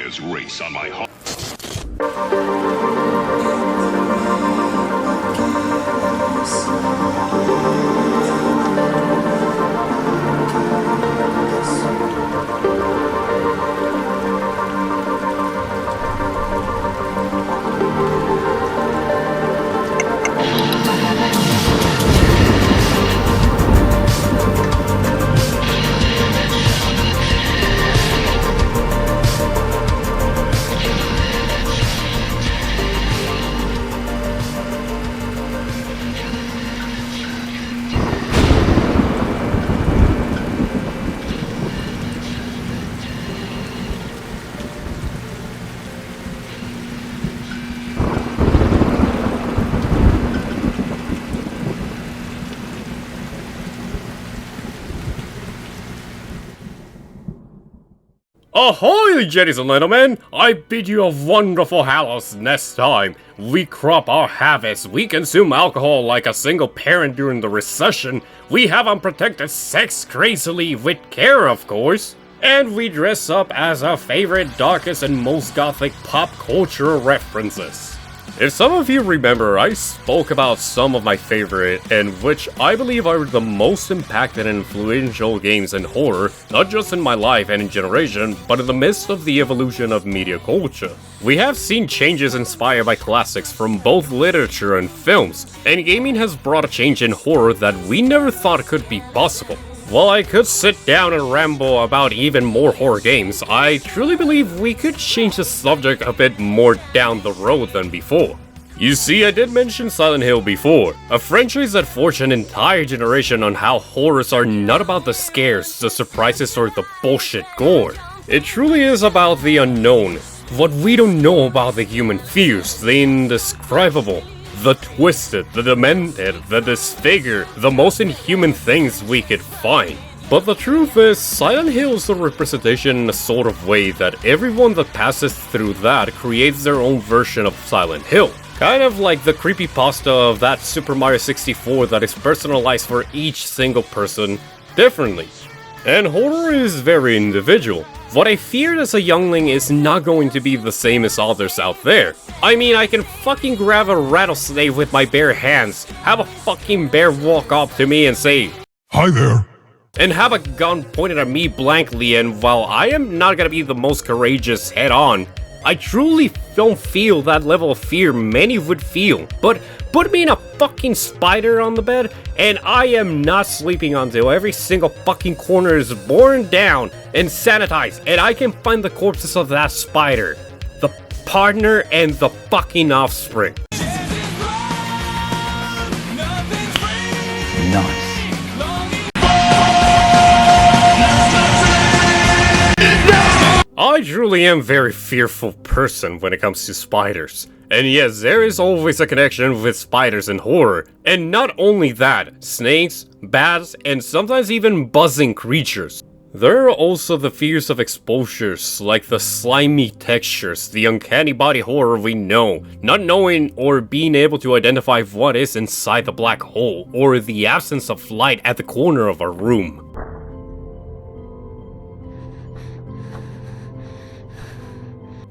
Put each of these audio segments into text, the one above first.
Nightmares race on my heart. Ahoy, ladies and gentlemen! I bid you a wonderful Hallows next time. We crop our harvest, we consume alcohol like a single parent during the recession, we have unprotected sex crazily with care, of course, and we dress up as our favorite, darkest, and most gothic pop culture references. If some of you remember, I spoke about some of my favorite, and which I believe are the most impacted and influential games in horror, not just in my life and in generation, but in the midst of the evolution of media culture. We have seen changes inspired by classics from both literature and films, and gaming has brought a change in horror that we never thought could be possible. While I could sit down and ramble about even more horror games, I truly believe we could change the subject a bit more down the road than before. You see, I did mention Silent Hill before, a franchise that forged an entire generation on how horrors are not about the scares, the surprises, or the bullshit gore. It truly is about the unknown, what we don't know about the human fears, the indescribable, the twisted, the demented, the disfigured, the most inhuman things we could find. But the truth is, Silent Hill is a representation in a sort of way that everyone that passes through that creates their own version of Silent Hill. Kind of like the creepypasta of that Super Mario 64 that is personalized for each single person differently. And horror is very individual. What I feared as a youngling is not going to be the same as others out there. I mean, I can fucking grab a rattlesnake with my bare hands, have a fucking bear walk up to me and say, "Hi there," and have a gun pointed at me blankly, and while I am not gonna be the most courageous head-on, I truly don't feel that level of fear many would feel. But put me in a fucking spider on the bed, and I am not sleeping until every single fucking corner is worn down and sanitized, and I can find the corpses of that spider, the partner, and the fucking offspring. Nice. I truly am a very fearful person when it comes to spiders. And yes, there is always a connection with spiders and horror. And not only that, snakes, bats, and sometimes even buzzing creatures. There are also the fears of exposures, like the slimy textures, the uncanny body horror we know, not knowing or being able to identify what is inside the black hole, or the absence of light at the corner of a room.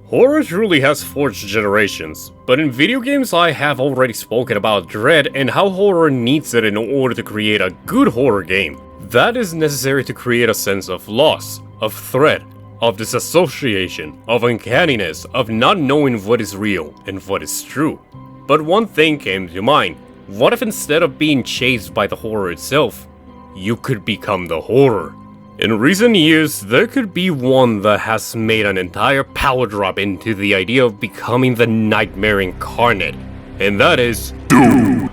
Horror truly has forged generations, but in video games I have already spoken about dread and how horror needs it in order to create a good horror game. That is necessary to create a sense of loss, of threat, of disassociation, of uncanniness, of not knowing what is real and what is true. But one thing came to mind. What if instead of being chased by the horror itself, you could become the horror? In recent years, there could be one that has made an entire power drop into the idea of becoming the nightmare incarnate, and that is Doom!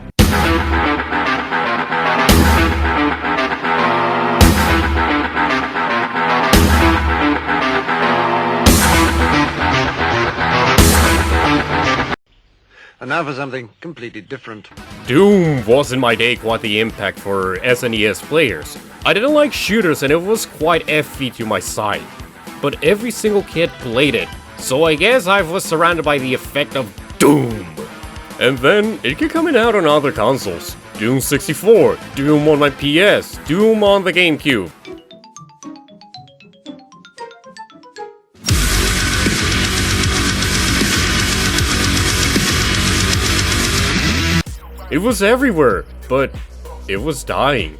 And now for something completely different. Doom was in my day quite the impact for SNES players. I didn't like shooters and it was quite iffy to my side. But every single kid played it, so I guess I was surrounded by the effect of Doom. And then it kept coming out on other consoles. Doom 64, Doom on my PS, Doom on the GameCube. It was everywhere, but it was dying.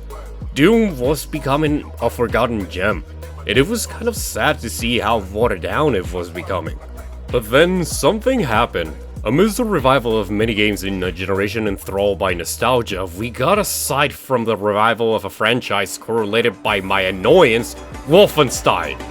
Doom was becoming a forgotten gem, and it was kind of sad to see how watered down it was becoming. But then something happened. Amidst the revival of many games in a generation enthralled by nostalgia, we got aside from the revival of a franchise correlated by my annoyance, Wolfenstein.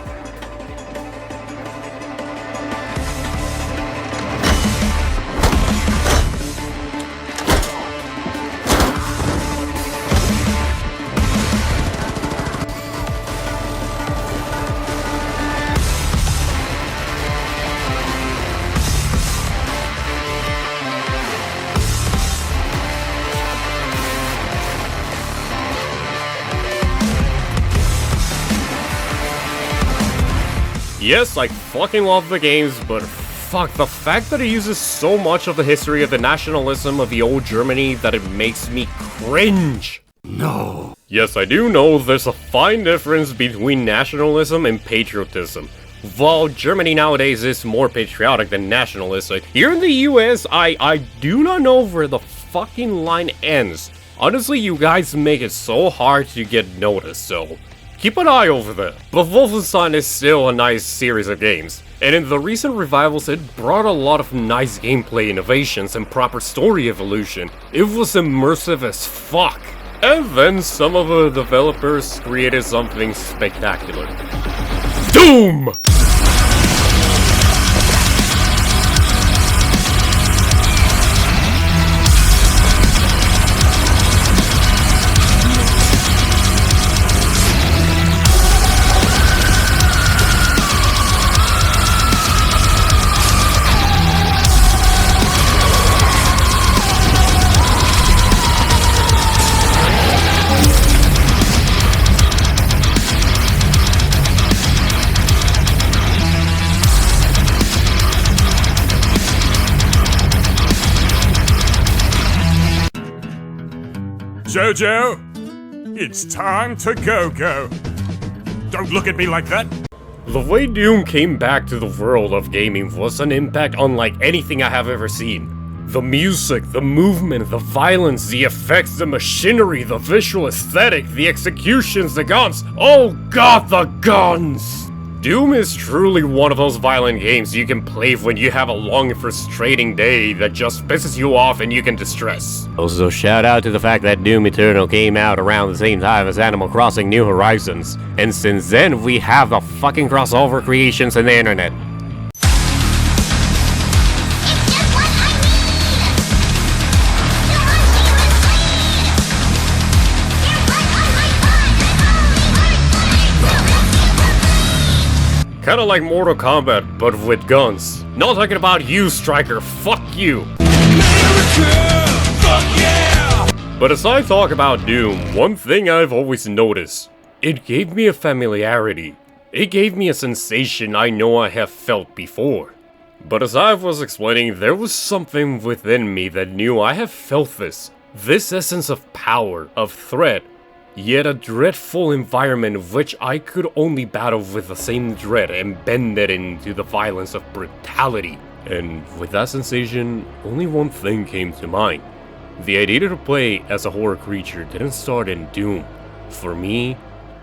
Yes, I fucking love the games, but fuck, the fact that it uses so much of the history of the nationalism of the old Germany that it makes me cringe. No. Yes, I do know there's a fine difference between nationalism and patriotism. While Germany nowadays is more patriotic than nationalistic, here in the US, I do not know where the fucking line ends. Honestly, you guys make it so hard to get noticed, so keep an eye over there. But Wolfenstein is still a nice series of games, and in the recent revivals it brought a lot of nice gameplay innovations and proper story evolution. It was immersive as fuck. And then some of the developers created something spectacular. Doom! Jojo, it's time to go-go. Don't look at me like that. The way Doom came back to the world of gaming was an impact unlike anything I have ever seen. The music, the movement, the violence, the effects, the machinery, the visual aesthetic, the executions, the guns. Oh god, the guns! Doom is truly one of those violent games you can play when you have a long and frustrating day that just pisses you off and you can distress. Also, shout out to the fact that Doom Eternal came out around the same time as Animal Crossing New Horizons, and since then we have the fucking crossover creations in the internet. Kinda like Mortal Kombat, but with guns. Not talking about you, Striker, fuck you! America, fuck yeah! But as I talk about Doom, one thing I've always noticed, it gave me a familiarity. It gave me a sensation I know I have felt before. But as I was explaining, there was something within me that knew I have felt this. This essence of power, of threat, yet a dreadful environment which I could only battle with the same dread embedded into the violence of brutality. And with that sensation, only one thing came to mind. The idea to play as a horror creature didn't start in Doom. For me,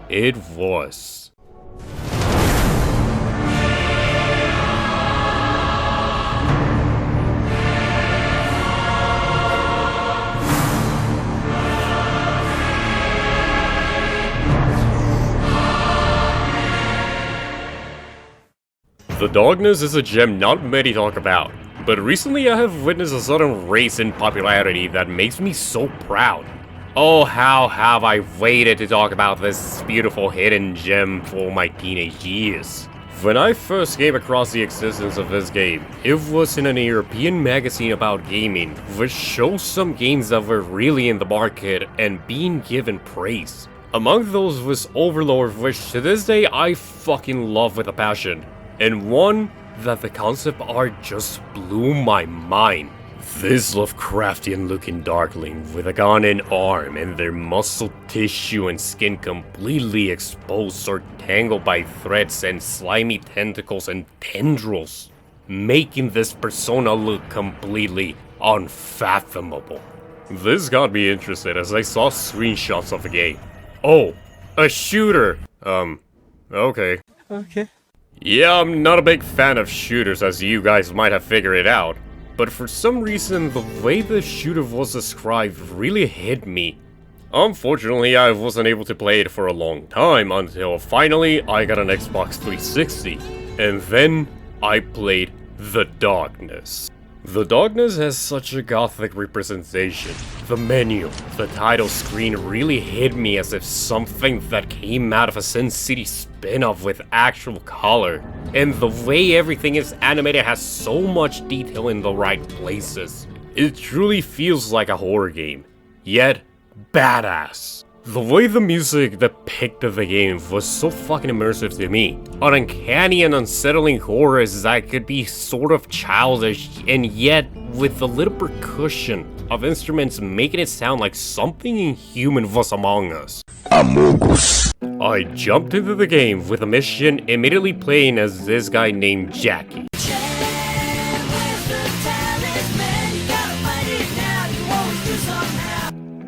it was. The Darkness is a gem not many talk about, but recently I have witnessed a sudden raise in popularity that makes me so proud. Oh, how have I waited to talk about this beautiful hidden gem for my teenage years. When I first came across the existence of this game, it was in an European magazine about gaming, which shows some games that were really in the market and being given praise. Among those was Overlord, which to this day I fucking love with a passion. And one that the concept art just blew my mind. This Lovecraftian looking darkling with a gun and arm and their muscle tissue and skin completely exposed or tangled by threads and slimy tentacles and tendrils, making this persona look completely unfathomable. This got me interested as I saw screenshots of the game. Oh, a shooter! Okay. Okay. Yeah, I'm not a big fan of shooters, as you guys might have figured it out. But for some reason, the way the shooter was described really hit me. Unfortunately, I wasn't able to play it for a long time until finally I got an Xbox 360. And then I played The Darkness. The Darkness has such a gothic representation. The menu, the title screen really hit me as if something that came out of a Sin City spin-off with actual color. And the way everything is animated has so much detail in the right places. It truly feels like a horror game, yet badass. The way the music depicted the game was so fucking immersive to me. An uncanny and unsettling horror that could be sort of childish, and yet with a little percussion of instruments making it sound like something inhuman was among us. Amogus. I jumped into the game with a mission immediately playing as this guy named Jackie.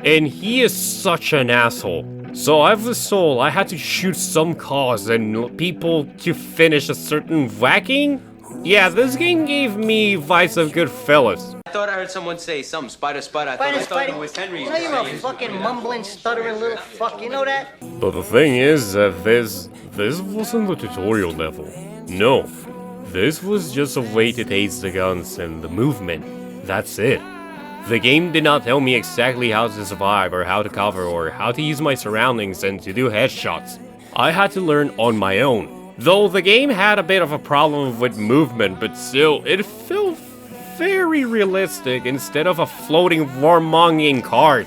And he is such an asshole. So I was soul, I had to shoot some cars and people to finish a certain whacking? Yeah, this game gave me vibes of Goodfellas. I thought I heard someone say something, spider. I thought it was Henry. You know you're a fucking mumbling, stuttering little fuck, you know that? But the thing is that this wasn't the tutorial level. No, this was just a way to taste the guns and the movement. That's it. The game did not tell me exactly how to survive or how to cover or how to use my surroundings and to do headshots. I had to learn on my own. Though the game had a bit of a problem with movement, but still, it felt very realistic instead of a floating warmongering cart.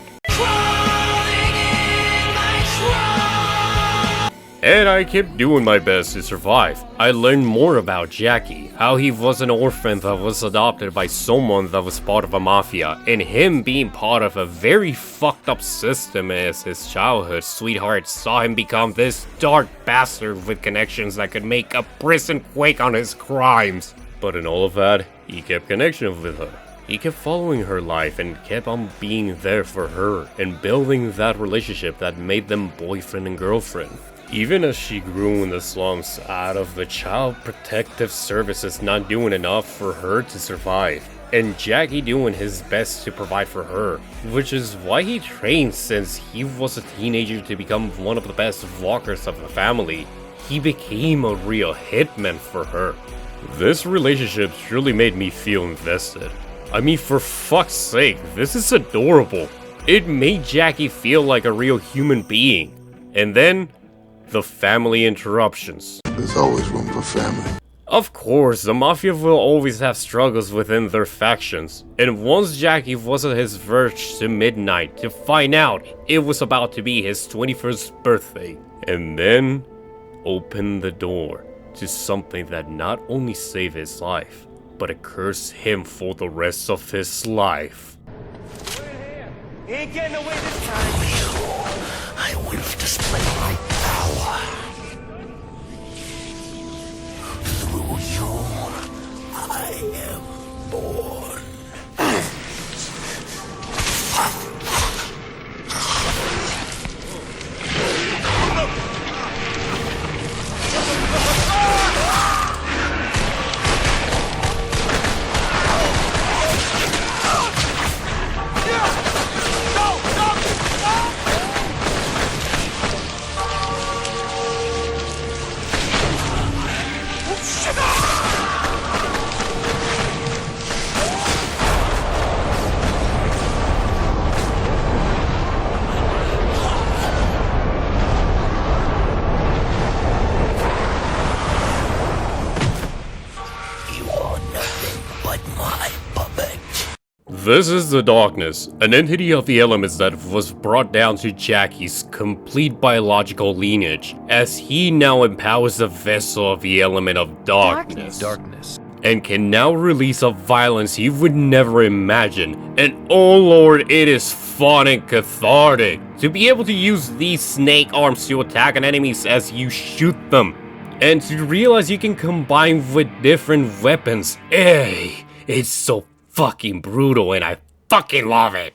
And I kept doing my best to survive. I learned more about Jackie, how he was an orphan that was adopted by someone that was part of a mafia, and him being part of a very fucked up system as his childhood sweetheart saw him become this dark bastard with connections that could make a prison quake on his crimes. But in all of that, he kept connection with her. He kept following her life and kept on being there for her and building that relationship that made them boyfriend and girlfriend. Even as she grew in the slums out of the Child Protective Services not doing enough for her to survive, and Jackie doing his best to provide for her, which is why he trained since he was a teenager to become one of the best walkers of the family. He became a real hitman for her. This relationship truly made me feel invested. I mean, for fuck's sake, this is adorable. It made Jackie feel like a real human being. And then the family interruptions. There's always room for family. Of course, the Mafia will always have struggles within their factions, and once Jackie was at his verge to midnight to find out it was about to be his 21st birthday, and then opened the door to something that not only saved his life, but it cursed him for the rest of his life. He ain't getting away this time. I will display my power. Through you, I am born. This is the Darkness, an entity of the elements that was brought down to Jackie's complete biological lineage, as he now empowers the vessel of the element of darkness. And can now release a violence he would never imagine. And oh lord, it is fun and cathartic to be able to use these snake arms to attack an enemies as you shoot them. And to realize you can combine with different weapons. It's so fucking brutal and I fucking love it.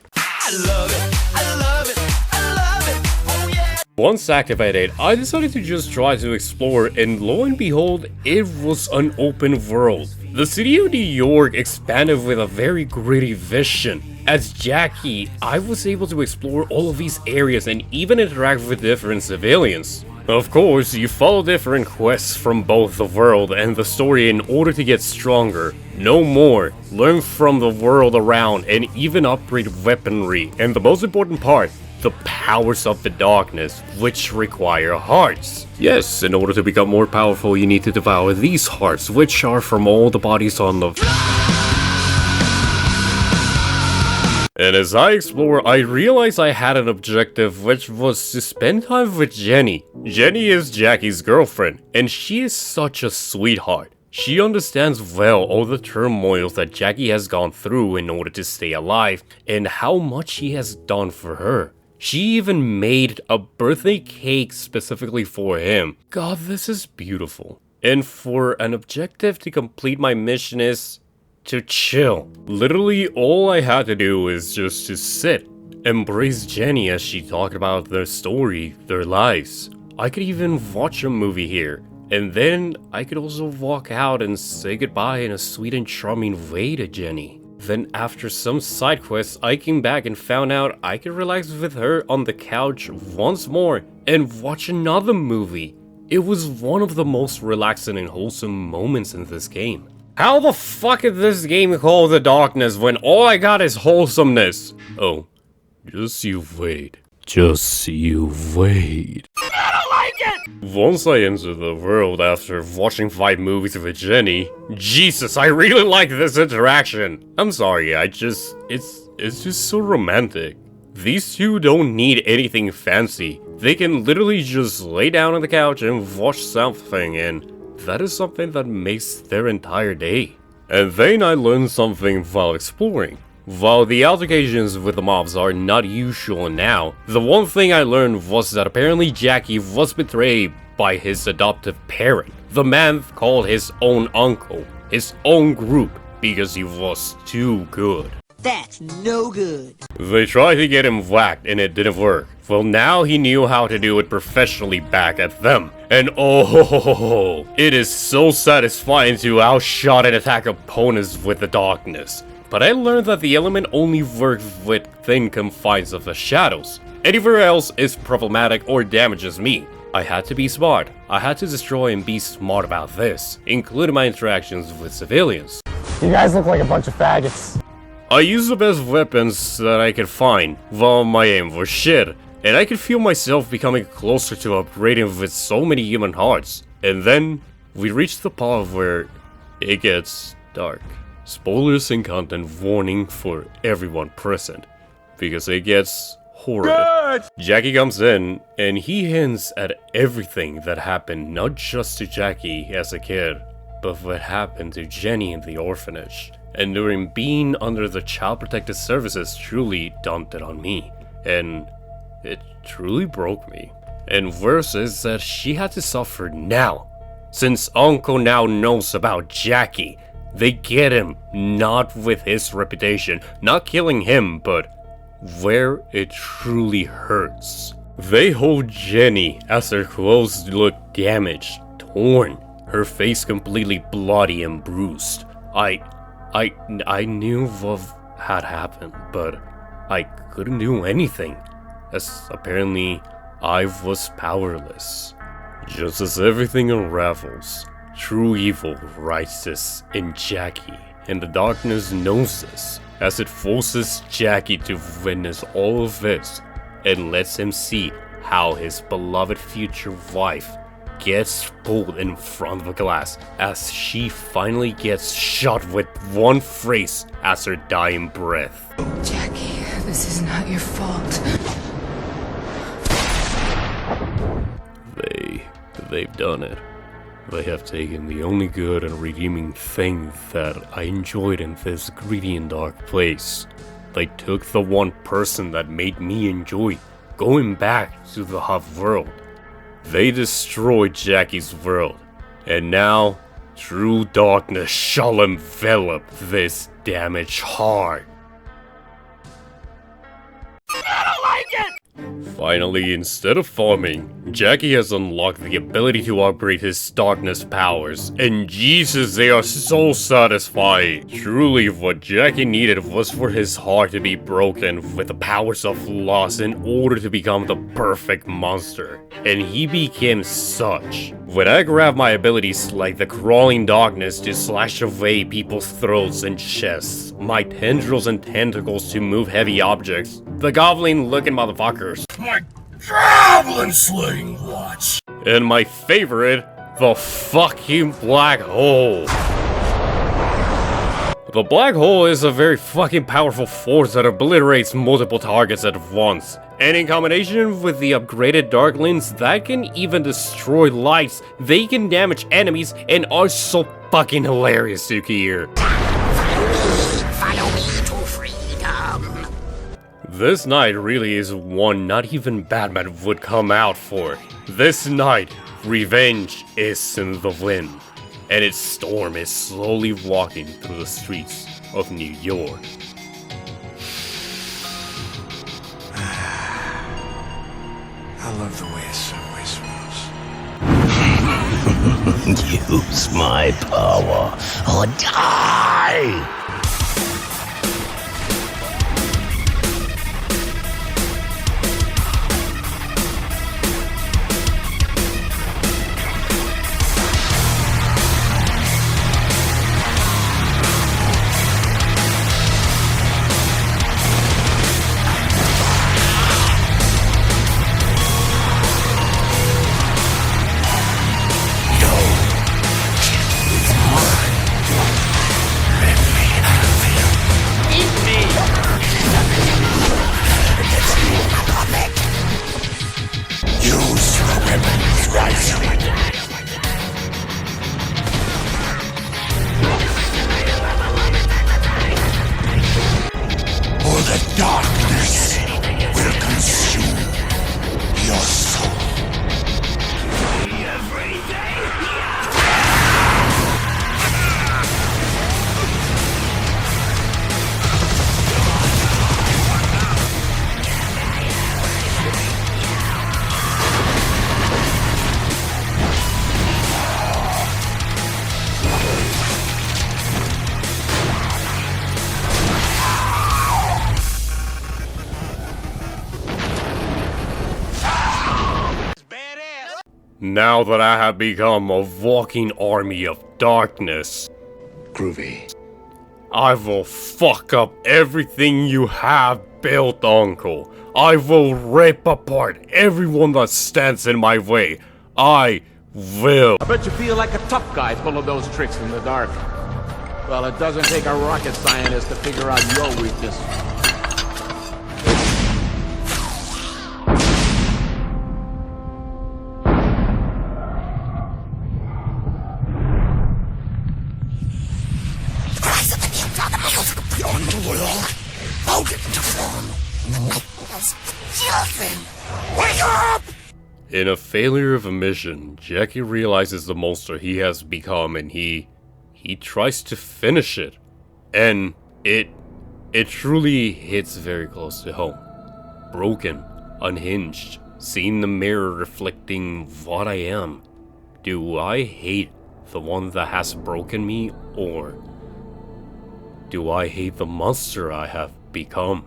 Once activated, I decided to just try to explore, and lo and behold, it was an open world. The city of New York expanded with a very gritty vision. As Jackie, I was able to explore all of these areas and even interact with different civilians. Of course, you follow different quests from both the world and the story in order to get stronger, know more, learn from the world around, and even upgrade weaponry. And the most important part, the powers of the darkness, which require hearts. Yes, in order to become more powerful, you need to devour these hearts, which are from all the bodies on the... And as I explore, I realized I had an objective, which was to spend time with Jenny. Jenny is Jackie's girlfriend, and she is such a sweetheart. She understands well all the turmoils that Jackie has gone through in order to stay alive, and how much he has done for her. She even made a birthday cake specifically for him. God, this is beautiful. And for an objective to complete my mission is to chill. Literally all I had to do is just to sit, embrace Jenny as she talked about their story, their lives. I could even watch a movie here, and then I could also walk out and say goodbye in a sweet and charming way to Jenny. Then after some side quests, I came back and found out I could relax with her on the couch once more and watch another movie. It was one of the most relaxing and wholesome moments in this game. How the fuck is this game called The Darkness when all I got is wholesomeness? Oh, just you wait. Just you wait. Once I entered the world after watching 5 movies with Jenny, Jesus, I really like this interaction. I'm sorry, it's just so romantic. These two don't need anything fancy. They can literally just lay down on the couch and watch something, and that is something that makes their entire day. And then I learned something while exploring. While the altercations with the mobs are not usual now, the one thing I learned was that apparently Jackie was betrayed by his adoptive parent. The man called his own uncle, his own group, because he was too good. That's no good. They tried to get him whacked and it didn't work. Well, now he knew how to do it professionally back at them. And oh, it is so satisfying to outshot and attack opponents with the darkness. But I learned that the element only works within confines of the shadows. Anywhere else is problematic or damages me. I had to be smart. I had to destroy and be smart about this, including my interactions with civilians. You guys look like a bunch of faggots. I used the best weapons that I could find, while my aim was shit, and I could feel myself becoming closer to upgrading with so many human hearts. And then, we reached the part where it gets dark. Spoilers and content warning for everyone present, because it gets horrid. Good. Jackie comes in, and he hints at everything that happened not just to Jackie as a kid, but what happened to Jenny in the orphanage. And during being under the Child Protective Services truly dumped it on me, and it truly broke me. And worse is that she had to suffer now, since Uncle now knows about Jackie. They get him, not with his reputation, not killing him, but where it truly hurts. They hold Jenny as her clothes look damaged, torn, her face completely bloody and bruised. I knew what had happened, but I couldn't do anything, as apparently I was powerless. Just as everything unravels, true evil rises in Jackie, and the darkness knows this, as it forces Jackie to witness all of this, and lets him see how his beloved future wife gets pulled in front of a glass as she finally gets shot with one phrase as her dying breath. Jackie, this is not your fault. They've done it. They have taken the only good and redeeming thing that I enjoyed in this greedy and dark place. They took the one person that made me enjoy going back to the hot world. They destroyed Jackie's world, and now true darkness shall envelop this damaged heart. Finally, instead of farming, Jackie has unlocked the ability to upgrade his darkness powers, and Jesus, they are so satisfying. Truly, what Jackie needed was for his heart to be broken with the powers of loss in order to become the perfect monster, and he became such. When I grab my abilities like the crawling darkness to slash away people's throats and chests, my tendrils and tentacles to move heavy objects, the goblin-looking motherfuckers, My goblin slaying watch. and my favorite, the fucking black hole. The black hole is a very fucking powerful force that obliterates multiple targets at once, and in combination with the upgraded dark lens that can even destroy lights, they can damage enemies and are so fucking hilarious to hear. Follow me to freedom. This night really is one not even Batman would come out for. This night, revenge is in the wind, and its storm is slowly walking through the streets of New York. I love the way a subway smells. Use my power or die! Use your weapons wisely. Or the darkness will consume your soul. Now that I have become a walking army of darkness, Groovy. I will fuck up everything you have built, Uncle. I will rip apart everyone that stands in my way. I will. I bet you feel like a tough guy pulling those tricks in the dark. Well, it doesn't take a rocket scientist to figure out your weakness. Beyond the world, I'll get into form. The nightmares, children, wake up! In a failure of a mission, Jackie realizes the monster he has become, and he tries to finish it. And it truly hits very close to home. Broken, unhinged, seeing the mirror reflecting what I am. Do I hate the one that has broken me, or do I hate the monster I have become?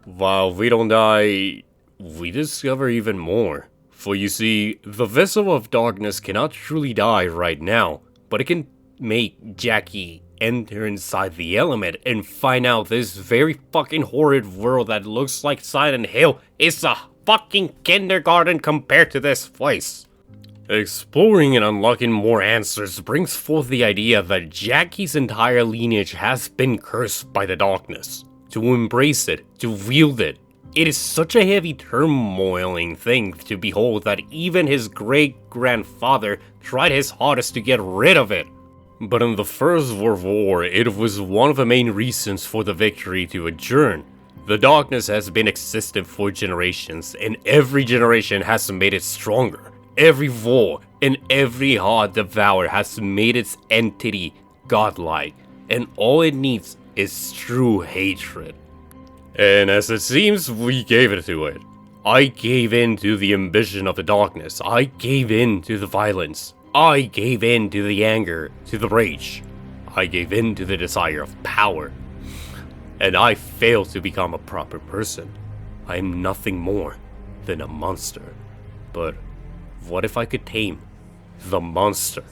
While we don't die, we discover even more. For you see, the vessel of darkness cannot truly die right now, but it can make Jackie enter inside the element and find out this very fucking horrid world that looks like Silent Hill is a fucking kindergarten compared to this place. Exploring and unlocking more answers brings forth the idea that Jackie's entire lineage has been cursed by the darkness. To embrace it, to wield it, it is such a heavy turmoiling thing to behold that even his great-grandfather tried his hardest to get rid of it. But in the First World War, it was one of the main reasons for the victory to adjourn. The darkness has been existent for generations, and every generation has made it stronger. Every war and every hard devourer has made its entity godlike, and all it needs is true hatred. And as it seems, we gave it to it. I gave in to the ambition of the darkness. I gave in to the violence. I gave in to the anger, to the rage. I gave in to the desire of power. And I failed to become a proper person. I am nothing more than a monster. But what if I could tame the monster?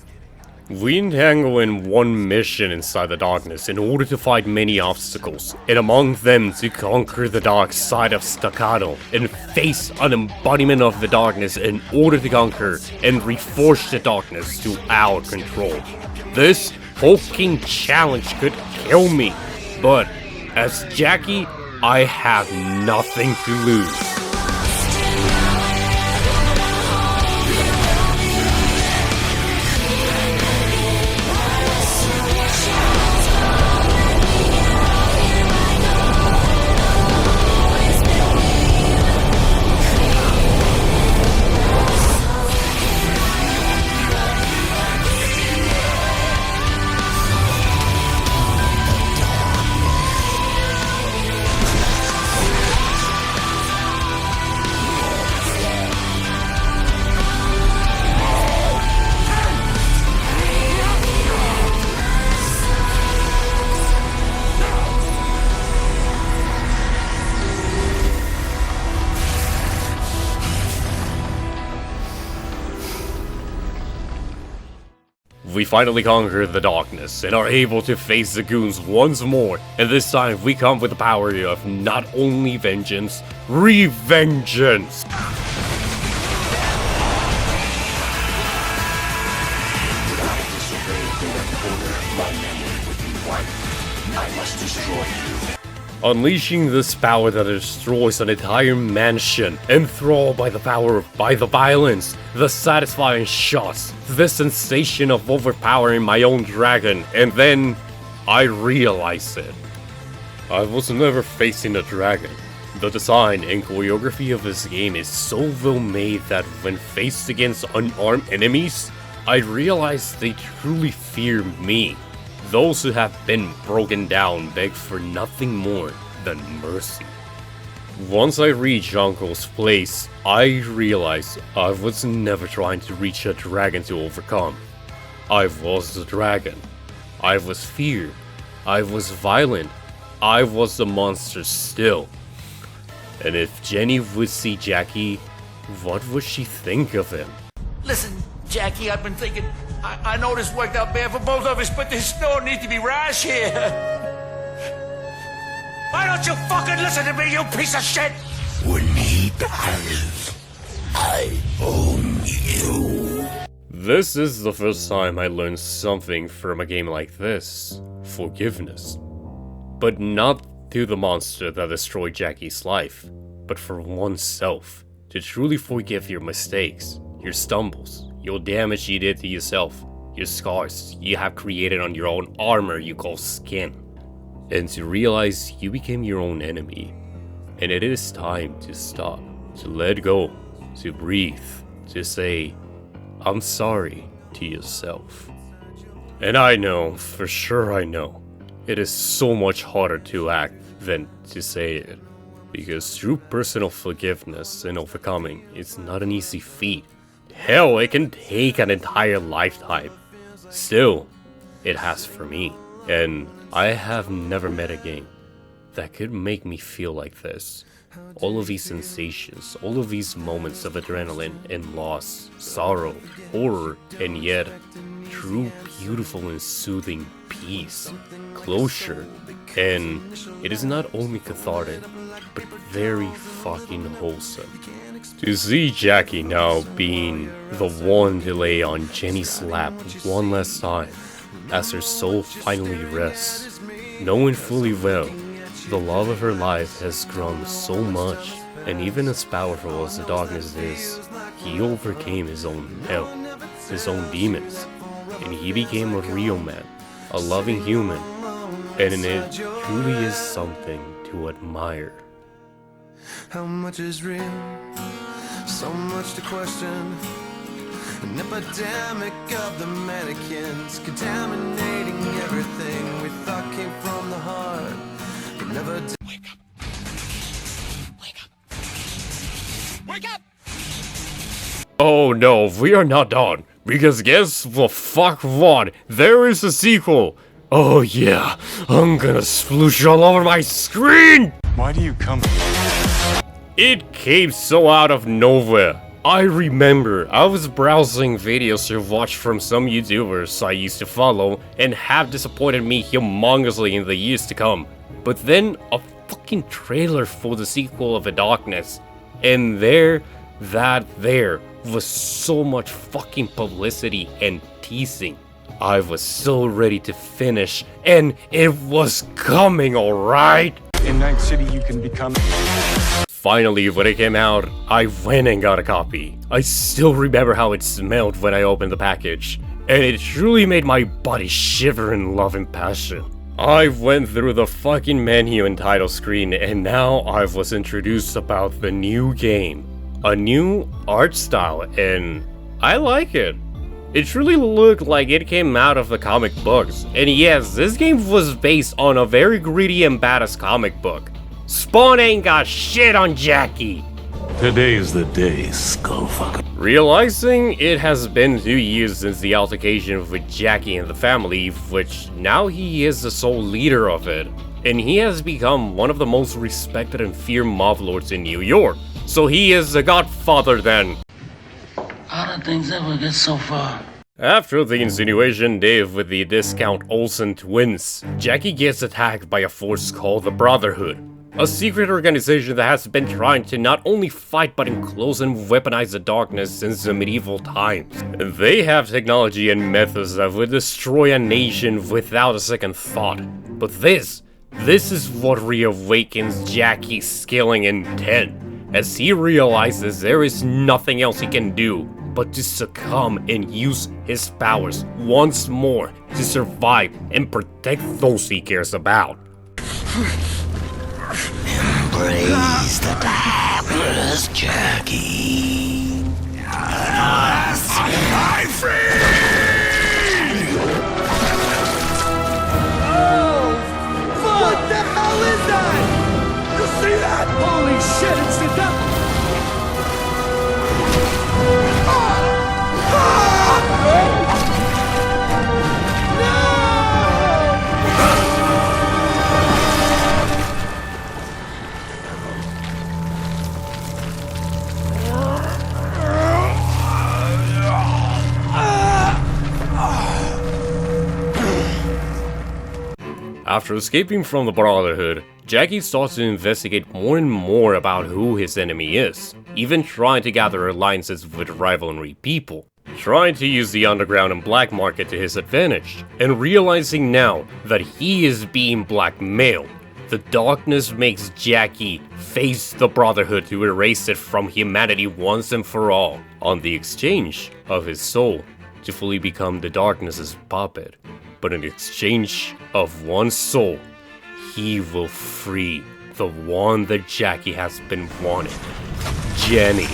We entangle in one mission inside the darkness in order to fight many obstacles, and among them to conquer the dark side of Staccato and face an embodiment of the darkness in order to conquer and reforge the darkness to our control. This hulking challenge could kill me, but as Jackie, I have nothing to lose. We finally conquer the darkness and are able to face the goons once more, and this time we come with the power of not only vengeance, revengeance! Unleashing this power that destroys an entire mansion, enthralled by the power, by the violence, the satisfying shots, the sensation of overpowering my own dragon, and then I realized it. I was never facing a dragon. The design and choreography of this game is so well made that when faced against unarmed enemies, I realized they truly fear me. Those who have been broken down beg for nothing more than mercy. Once I reached Uncle's place, I realized I was never trying to reach a dragon to overcome. I was the dragon. I was fear. I was violent. I was the monster still. And if Jenny would see Jackie, what would she think of him? Listen, Jackie, I've been thinking. I know this worked out bad for both of us, but there's no need to be rash here. Why don't you fucking listen to me, you piece of shit? When he dies, I own you. This is the first time I learned something from a game like this. Forgiveness. But not to the monster that destroyed Jackie's life, but for oneself. To truly forgive your mistakes, your stumbles, your damage you did to yourself, your scars you have created on your own armor you call skin. And to realize you became your own enemy. And it is time to stop, to let go, to breathe, to say, I'm sorry to yourself. And I know, for sure I know, it is so much harder to act than to say it. Because true personal forgiveness and overcoming is not an easy feat. Hell, it can take an entire lifetime. Still, it has for me. And I have never met a game that could make me feel like this. All of these sensations, all of these moments of adrenaline and loss, sorrow, horror, and yet true, beautiful, and soothing peace, closure, and it is not only cathartic, but very fucking wholesome. To see Jackie now being the one to lay on Jenny's lap one last time, as her soul finally rests, knowing fully well the love of her life has grown so much, and even as powerful as the darkness is, he overcame his own hell, his own demons, and he became a real man, a loving human, and it truly is something to admire. How much is real? So much to question. An epidemic of the mannequins, contaminating everything we thought came from the heart. But never wake up. Wake up. Wake up! Oh no, we are not done. Because guess the fuck what? There is a sequel! Oh yeah, I'm gonna sploosh all over my screen! Why do you come? It came so out of nowhere. I remember I was browsing videos to watch from some YouTubers I used to follow and have disappointed me humongously in the years to come. But then a fucking trailer for the sequel of The Darkness, and there was so much fucking publicity and teasing. I was so ready to finish, and it was coming, alright? In Night City, you can become. Finally, when it came out, I went and got a copy. I still remember how it smelled when I opened the package, and it truly made my body shiver in love and passion. I went through the fucking menu and title screen, and now I was introduced about the new game. A new art style, and I like it. It truly looked like it came out of the comic books. And yes, this game was based on a very gritty and badass comic book. Spawn ain't got shit on Jackie. Today's the day, skullfucker. Realizing it has been 2 years since the altercation with Jackie and the family, which now he is the sole leader of it. And he has become one of the most respected and feared mob lords in New York. So he is the godfather then. How did things ever get so far? After the insinuation Dave with the discount Olsen twins, Jackie gets attacked by a force called the Brotherhood. A secret organization that has been trying to not only fight but enclose and weaponize the darkness since the medieval times. They have technology and methods that would destroy a nation without a second thought. But this is what reawakens Jackie's skilling intent, as he realizes there is nothing else he can do but to succumb and use his powers once more to survive and protect those he cares about. Embrace the darkness, Jackie. I'm free! What the hell is that? You see that? Holy shit, it's the devil! After escaping from the Brotherhood, Jackie starts to investigate more and more about who his enemy is, even trying to gather alliances with rivalry people, trying to use the underground and black market to his advantage, and realizing now that he is being blackmailed. The darkness makes Jackie face the Brotherhood to erase it from humanity once and for all, on the exchange of his soul to fully become the darkness's puppet. But in exchange of one soul, he will free the one that Jackie has been wanting, Jenny's.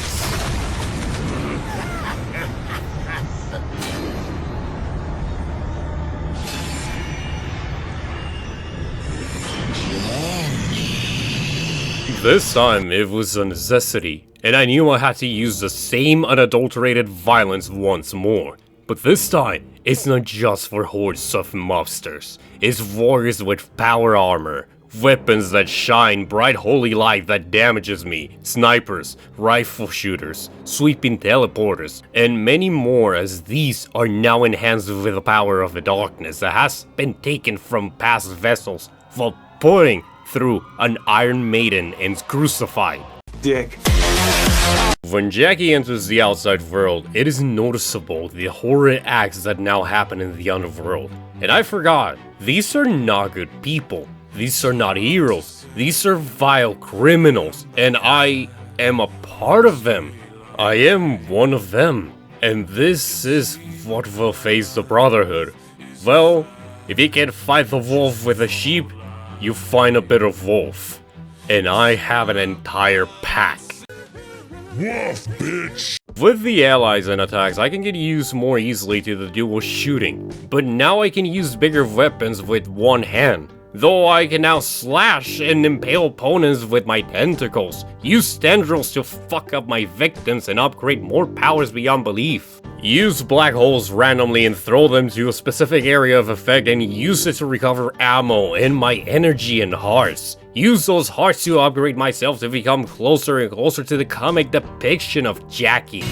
This time it was a necessity, and I knew I had to use the same unadulterated violence once more. But this time, it's not just for hordes of mobsters. It's warriors with power armor, weapons that shine bright holy light that damages me, snipers, rifle shooters, sweeping teleporters, and many more, as these are now enhanced with the power of the darkness that has been taken from past vessels while putting through an Iron Maiden and crucified. Dick. When Jackie enters the outside world, it is noticeable the horrid acts that now happen in the underworld. And I forgot, these are not good people. These are not heroes. These are vile criminals. And I am a part of them. I am one of them. And this is what will face the Brotherhood. Well, if you can't fight the wolf with a sheep, you find a bit of wolf. And I have an entire pack. Wolf, bitch! With the allies and attacks, I can get used more easily to the dual shooting, but now I can use bigger weapons with one hand. Though I can now slash and impale opponents with my tentacles, use tendrils to fuck up my victims and upgrade more powers beyond belief. Use black holes randomly and throw them to a specific area of effect and use it to recover ammo and my energy and hearts. Use those hearts to upgrade myself to become closer and closer to the comic depiction of Jackie.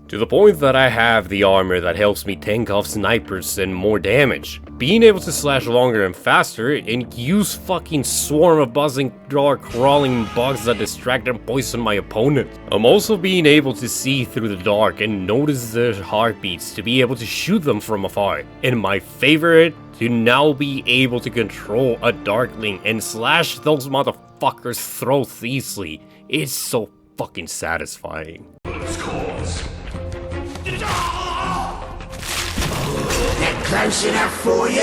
To the point that I have the armor that helps me tank off snipers and more damage. Being able to slash longer and faster and use fucking swarm of buzzing dark crawling bugs that distract and poison my opponent. I'm also being able to see through the dark and notice their heartbeats to be able to shoot them from afar. And my favorite, to now be able to control a darkling and slash those motherfuckers' throats easily. It's so fucking satisfying. Close enough for you?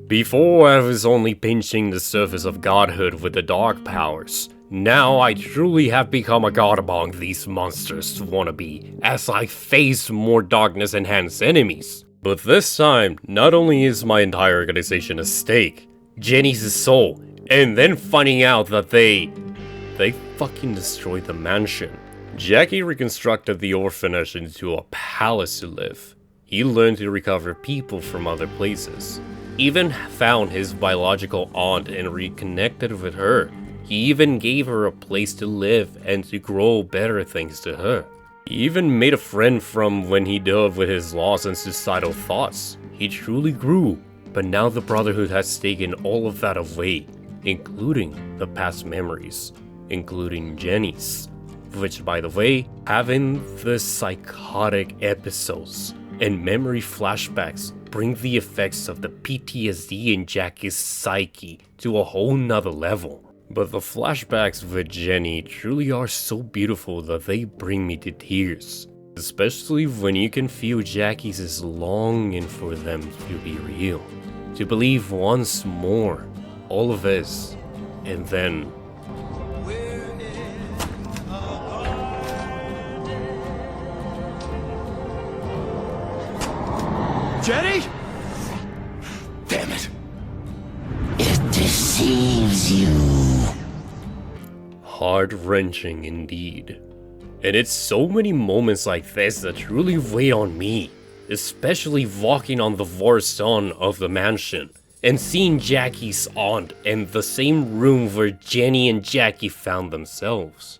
Before I was only pinching the surface of godhood with the dark powers. Now I truly have become a god among these monsters wannabe, as I face more darkness-enhanced enemies. But this time, not only is my entire organization at stake, Jenny's soul, and then finding out that they fucking destroyed the mansion. Jackie reconstructed the orphanage into a palace to live. He learned to recover people from other places. Even found his biological aunt and reconnected with her. He even gave her a place to live and to grow better things to her. He even made a friend from when he dealt with his loss and suicidal thoughts. He truly grew, but now the Brotherhood has taken all of that away, including the past memories, including Jenny's. Which, by the way, having the psychotic episodes and memory flashbacks bring the effects of the PTSD in Jackie's psyche to a whole nother level. But the flashbacks with Jenny truly are so beautiful that they bring me to tears. Especially when you can feel Jackie's is longing for them to be real. To believe once more all of this, and then Jenny? Damn it. It deceives you. Heart-wrenching indeed. And it's so many moments like this that truly weigh on me. Especially walking on the Vorson of the mansion and seeing Jackie's aunt in the same room where Jenny and Jackie found themselves.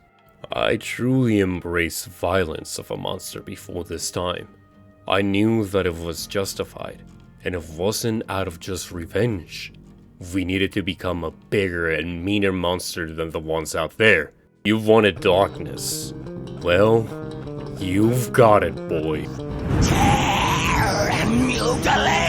I truly embraced violence of a monster before this time. I knew that it was justified, and it wasn't out of just revenge. We needed to become a bigger and meaner monster than the ones out there. You wanted darkness. Well, you've got it, boy. Tear and mutilate!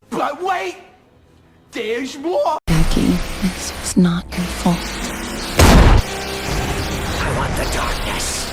But wait! There's more! Jackie, this was not your fault. I want the darkness.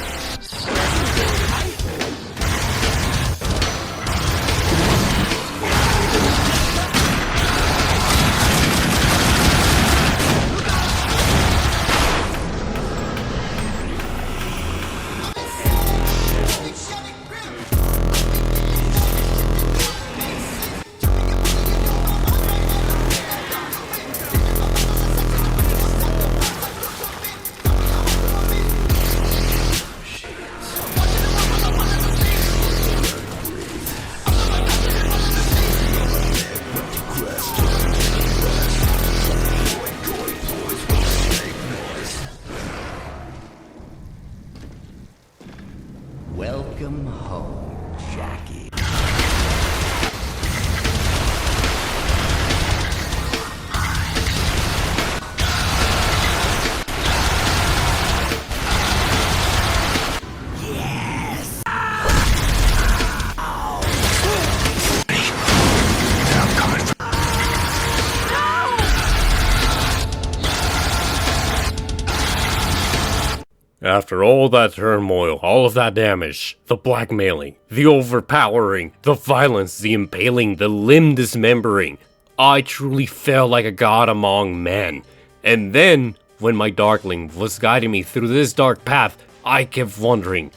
After all that turmoil, all of that damage, the blackmailing, the overpowering, the violence, the impaling, the limb dismembering, I truly felt like a god among men. And then, when my Darkling was guiding me through this dark path, I kept wondering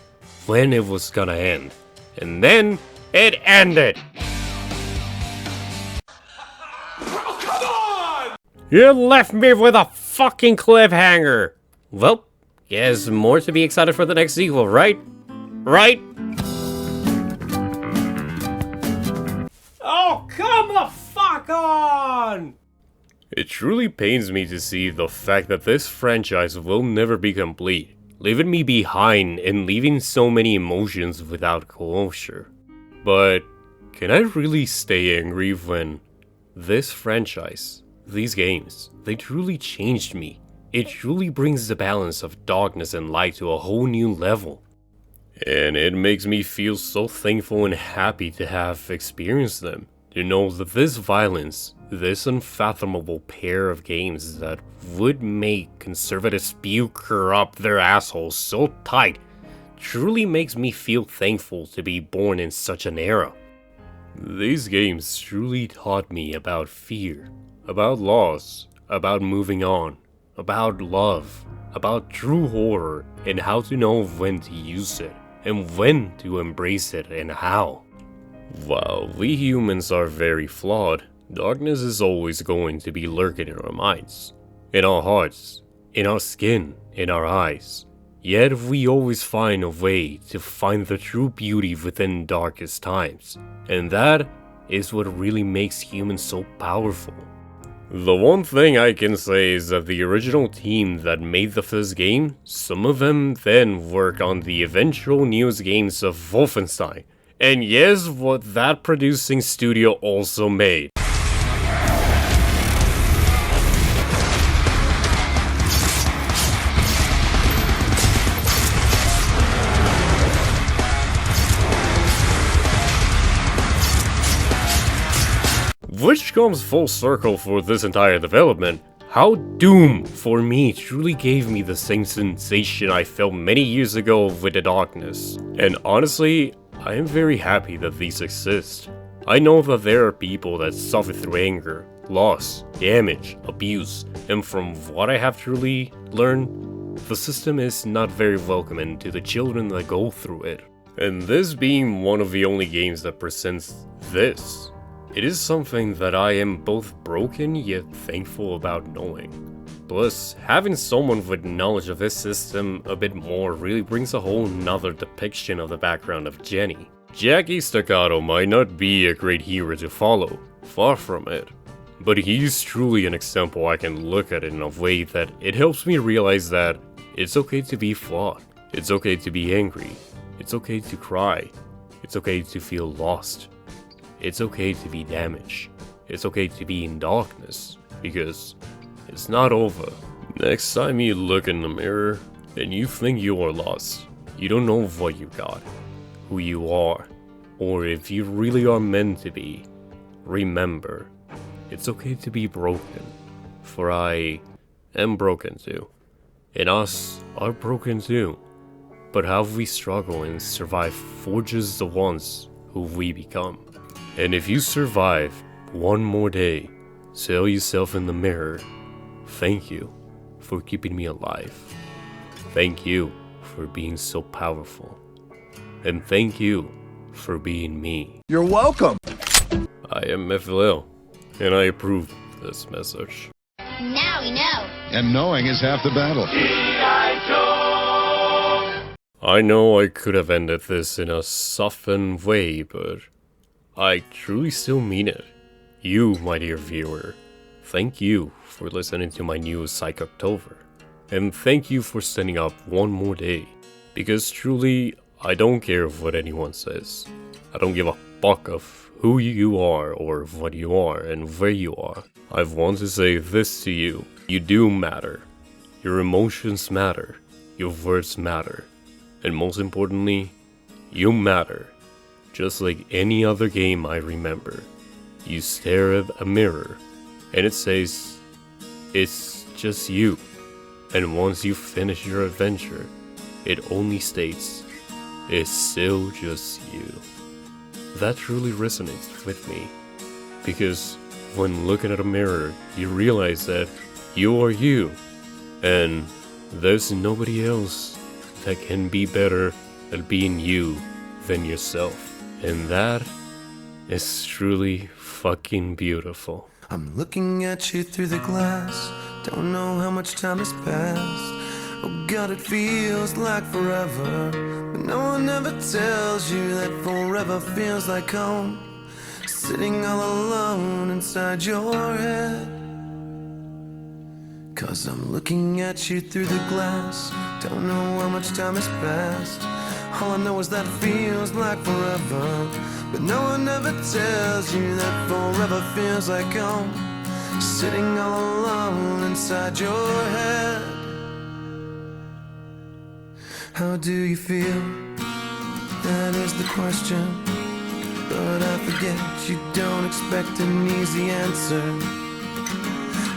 when it was gonna end. And then, it ended! Oh, come on! You left me with a fucking cliffhanger! Well, there's more to be excited for the next sequel, right? Right? Oh, come the fuck on! It truly pains me to see the fact that this franchise will never be complete, leaving me behind and leaving so many emotions without closure. But can I really stay angry when this franchise, these games, they truly changed me? It truly brings the balance of darkness and light to a whole new level. And it makes me feel so thankful and happy to have experienced them. To know that this violence, this unfathomable pair of games that would make conservatives puker up their assholes so tight, truly makes me feel thankful to be born in such an era. These games truly taught me about fear, about loss, about moving on, about love, about true horror, and how to know when to use it, and when to embrace it, and how. While we humans are very flawed, darkness is always going to be lurking in our minds, in our hearts, in our skin, in our eyes. Yet we always find a way to find the true beauty within darkest times, and that is what really makes humans so powerful. The one thing I can say is that the original team that made the first game, some of them then worked on the eventual newest games of Wolfenstein, and yes, what that producing studio also made. Which comes full circle for this entire development. How Doom, for me, truly gave me the same sensation I felt many years ago with the darkness. And honestly, I am very happy that these exist. I know that there are people that suffer through anger, loss, damage, abuse, and from what I have truly learned, the system is not very welcoming to the children that go through it. And this being one of the only games that presents this, it is something that I am both broken yet thankful about knowing. Plus, having someone with knowledge of this system a bit more really brings a whole nother depiction of the background of Jenny. Jackie Staccato might not be a great hero to follow, far from it, but he's truly an example I can look at in a way that it helps me realize that it's okay to be flawed, it's okay to be angry, it's okay to cry, it's okay to feel lost. It's okay to be damaged. It's okay to be in darkness, because it's not over. Next time you look in the mirror and you think you are lost, you don't know what you got, who you are, or if you really are meant to be, remember, it's okay to be broken, for I am broken too, and us are broken too. But how we struggle and survive forges the ones who we become. And if you survive one more day, tell yourself in the mirror, thank you for keeping me alive. Thank you for being so powerful. And thank you for being me. You're welcome. I am MEPHROSPECTIVE, and I approve this message. Now we know. And knowing is half the battle. I know I could have ended this in a softened way, but I truly still mean it. You, my dear viewer, thank you for listening to my new Psychoctober. And thank you for standing up one more day. Because truly, I don't care what anyone says. I don't give a fuck of who you are or what you are and where you are. I want to say this to you. You do matter. Your emotions matter. Your words matter. And most importantly, you matter. Just like any other game I remember. You stare at a mirror, and it says, it's just you. And once you finish your adventure, it only states, "It's still just you." That truly resonates with me, because when looking at a mirror, you realize that you are you, and there's nobody else that can be better at being you than yourself. And that is truly fucking beautiful. I'm looking at you through the glass. Don't know how much time has passed. Oh God, it feels like forever. But no one ever tells you that forever feels like home. Sitting all alone inside your head. 'Cause I'm looking at you through the glass. Don't know how much time has passed. All I know is that it feels like forever. But no one ever tells you that forever feels like home. Sitting all alone inside your head. How do you feel? That is the question. But I forget you don't expect an easy answer.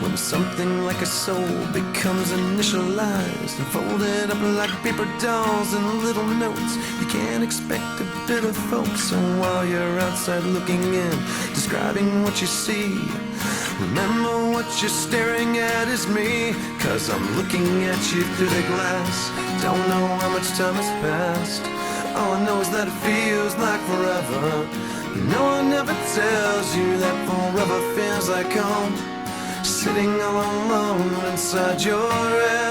When something like a soul becomes initialized and folded up like paper dolls and little notes, you can't expect a bit of folks. So while you're outside looking in, describing what you see, remember what you're staring at is me. 'Cause I'm looking at you through the glass. Don't know how much time has passed. All I know is that it feels like forever. No one ever tells you that forever feels like home. Sitting all alone inside your head.